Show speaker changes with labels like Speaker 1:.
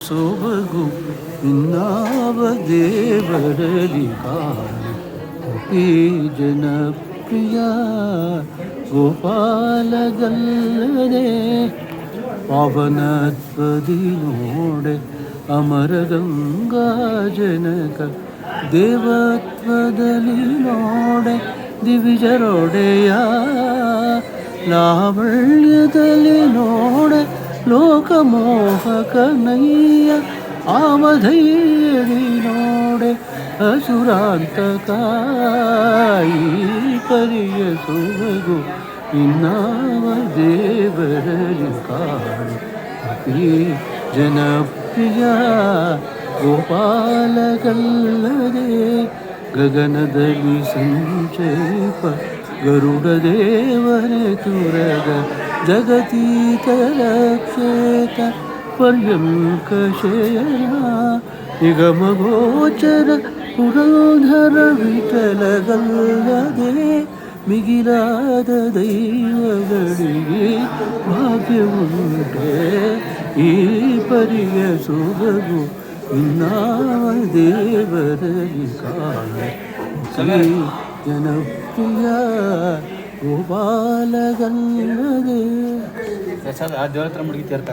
Speaker 1: ಸೊಬಗು ಇನ್ನಾವ ದೇವರಲ್ಲಿ ಕಾಣೆ ಈ ಜನಪ್ರಿಯ ಗೋಪಾಲಗಲ್ಲದೆ ಪಾವನತ್ವದಿ ನೋಡೆ ಅಮರ ಗಂಗಾ ಜನಕ ದೇವತ್ವದಲ್ಲಿ ನೋಡೆ ದಿವಿಜರೊಡೆಯ ಲಾವಣ್ಯದಲ್ಲಿ ನೋಡೆ ಲೋಕಮೋಹಕನಯ್ಯ ಆಮಧೈರ್ಯದಿ ನೋಡೆ ಅಸುರಾಂತಕ ಈ ಪರಿಯ ಸೊಬಗು ಇನ್ನಾವ ದೇವರಲ್ಲಿ ಕಾಣೆ ಅತಿ ಜನಪ್ರಿಯ ಗೋಪಾಲಗಲ್ಲದೆ ಗಗನದಲ್ಲಿ ಸಂಚರಿಪ ಗರುಡ ದೇವನೇ ತುರಗ ಜಗತೀತ ರಕ್ಷೇತ ಪರ್ಯಂಕ ಶಯನ ನಿಗಮ ಗೋಚರ ಪುರಂಧರ ವಿಠಲಗಲ್ಲದೆ ಮಿಗಿಲಾದ ದೈವಗಳಿಗೆ ಭಾಗ್ಯವುಂಟೆ ಈ ಪರಿಯ ಸೊಬಗು ಇನ್ನಾವ ದೇವರಲ್ಲಿ ಕಾಣೆ ಜನಪ್ರಿಯ ಗೋಪಾಲಗಲ್ಲದೆ
Speaker 2: ಆ ದೇವ್ರ ಹತ್ರ ಮುಡುಗಿ ತೀರ್ಥ